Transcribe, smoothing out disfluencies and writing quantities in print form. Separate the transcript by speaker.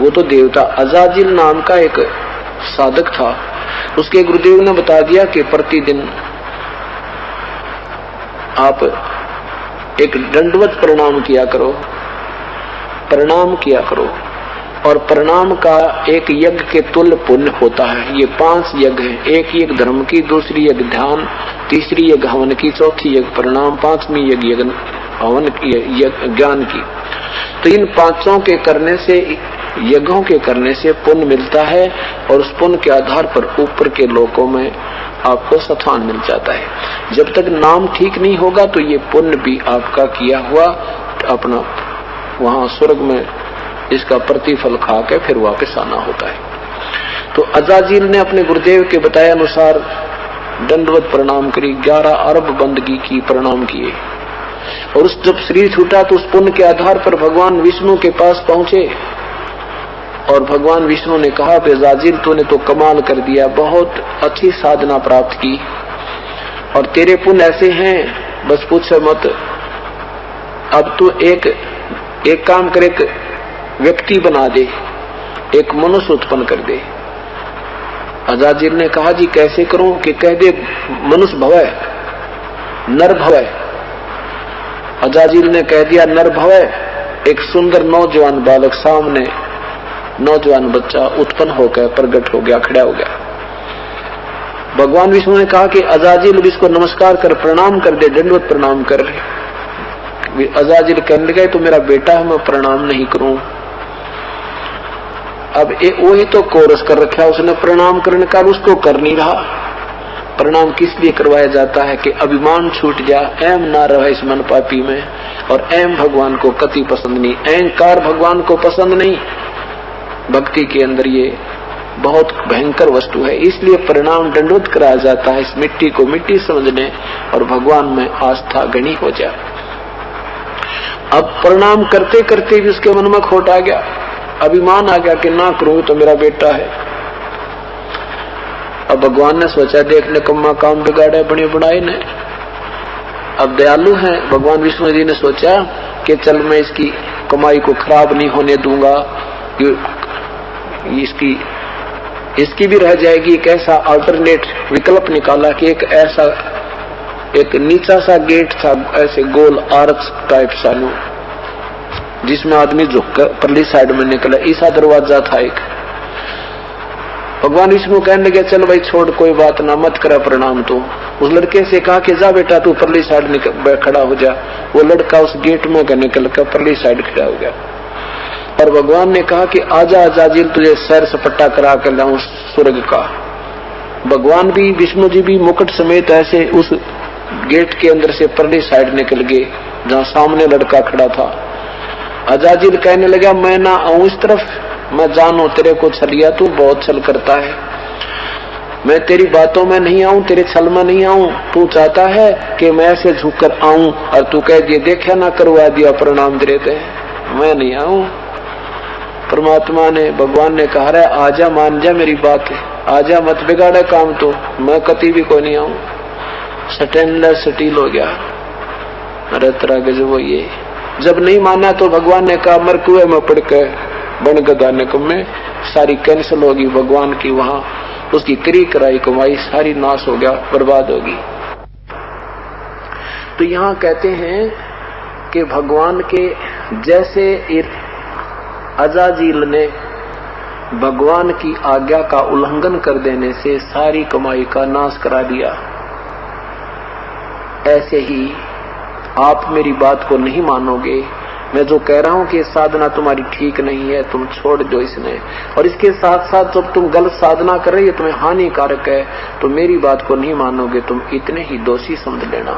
Speaker 1: वो तो देवता अजाजिल नाम का एक साधक था। उसके गुरुदेव ने बता दिया कि प्रतिदिन आप एक दंडवत प्रणाम किया करो, प्रणाम किया करो, और प्रणाम का एक यज्ञ के तुल्य पुण्य होता है। ये 5 यज्ञ है, एक यज्ञ धर्म की, दूसरी यज्ञ ध्यान, तीसरी यज्ञ हवन की, चौथी यज्ञ प्रणाम, 5वीं यज्ञ हवन ज्ञान की। तो इन 5 के करने से, यज्ञों के करने से पुण्य मिलता है, और उस पुण्य के आधार पर ऊपर के लोकों में आपको स्थान मिल जाता है। जब तक नाम ठीक नहीं होगा तो ये पुण्य भी आपका किया हुआ अपना वहां स्वर्ग में इसका प्रतिफल खा के फिर वापस आना होता है। तो अजाजिल ने अपने गुरुदेव के बताए अनुसार दंडवत प्रणाम करी, 11 अरब बंदगी की प्रणाम किए, और उस जब शरीर छूटा तो उस पुण्य के आधार पर भगवान विष्णु के पास पहुंचे, और भगवान विष्णु ने कहा अजाजिल तूने तो कमाल कर दिया, बहुत अच्छी साधना प्राप्त की, और तेरे पुण्य ऐसे हैं बस पूछ मत। अब तू एक काम कर, एक व्यक्ति बना दे, एक मनुष्य उत्पन्न कर दे। अजाजिल ने कहा जी कैसे करूं? कि कह दे मनुष्य भवय, नर भवय। अजाजिल ने कह दिया नर भवय। एक सुंदर नौजवान बालक सामने, नौजवान बच्चा उत्पन्न होकर प्रकट हो गया, खड़ा हो गया। भगवान विष्णु ने कहा कि अजाजिल इसको नमस्कार कर, प्रणाम कर दे, दंडवत प्रणाम कर। अजाजिल कहने लगा तो मेरा बेटा है, मैं प्रणाम नहीं करूं। अब वही तो कोरस कर रखा उसने प्रणाम करने का, उसको कर नहीं रहा। प्रणाम किस लिए करवाया जाता है? कि अभिमान छूट जा, एम ना रहे इस मन पापी में, और एम भगवान को कति पसंद नहीं, अहंकार भगवान को पसंद नहीं। भक्ति के अंदर ये बहुत भयंकर वस्तु है, इसलिए प्रणाम दंडवत कराया जाता है, इस मिट्टी को मिट्टी समझने और भगवान में आस्था गणी हो जाए। अब प्रणाम करते करते भी उसके मन में खोट आ गया, अभिमान आ गया कि ना करूं तो मेरा बेटा है। अब भगवान ने सोचा देख ले कम्मा काम बिगाड़े बड़े बड़ाई ने। अब दयालु हैं भगवान विष्णु जी ने सोचा कि चल मैं इसकी कमाई को खराब नहीं होने दूंगा, इसकी भी रह जाएगी। एक ऐसा अल्टरनेट विकल्प निकाला कि एक ऐसा एक नीचा सा गेट था, ऐसे गोल आर्च टाइप सा, जिसमें आदमी झुककर परली साइड में निकला, ऐसा दरवाजा था एक। भगवान विष्णु कहने लगे चल भाई छोड़, कोई बात ना, मत करा प्रणाम। तो उस लड़के से कहा कि जा बेटा तू परली साइड खड़ा हो जा। वो लड़का उस गेट में निकल कर परली साइड खड़ा हो गया, और भगवान ने कहा कि आजा अजाजिल तुझे सैर सपट्टा करा कर लाऊं स्वर्ग का। भगवान भी विष्णु जी भी मुकुट समेत ऐसे उस गेट के अंदर से परली साइड निकल गए जहां सामने लड़का खड़ा था। अजाजिल कहने लगा मैं ना आऊं इस तरफ, मैं जानू तेरे को छलिया, तू बहुत छल करता है, मैं तेरी बातों में नहीं आऊं, तेरे छल में नहीं आऊं। तू चाहता है कि मैं ऐसे झुक कर आऊं और तू कह दिए देखा ना करवा दिया प्रणाम दे देते, मैं नहीं आऊं। परमात्मा ने भगवान ने कहा रहा आजा, मान जा मेरी बात, आजा मत बिगाड़े काम, तो मैं कभी भी कोई नहीं आऊं। स्टेनलेस स्टील हो गया, अरे तरह के जो ये जब नहीं माना तो भगवान ने कहा मर कुएं में पड़ के बन गदाने में सारी कैंसिल होगी भगवान की, वहां उसकी करी कराई कमाई सारी नाश हो गया, बर्बाद होगी। तो यहाँ कहते हैं कि भगवान के जैसे अजाजिल ने भगवान की आज्ञा का उल्लंघन कर देने से सारी कमाई का नाश करा दिया, ऐसे ही आप मेरी बात को नहीं मानोगे। मैं जो कह रहा हूं कि साधना तुम्हारी ठीक नहीं है, तुम छोड़ दो इसने, और इसके साथ साथ जब तुम गलत साधना कर रही है तुम्हें हानिकारक है, तो मेरी बात को नहीं मानोगे, तुम इतने ही दोषी समझ लेना।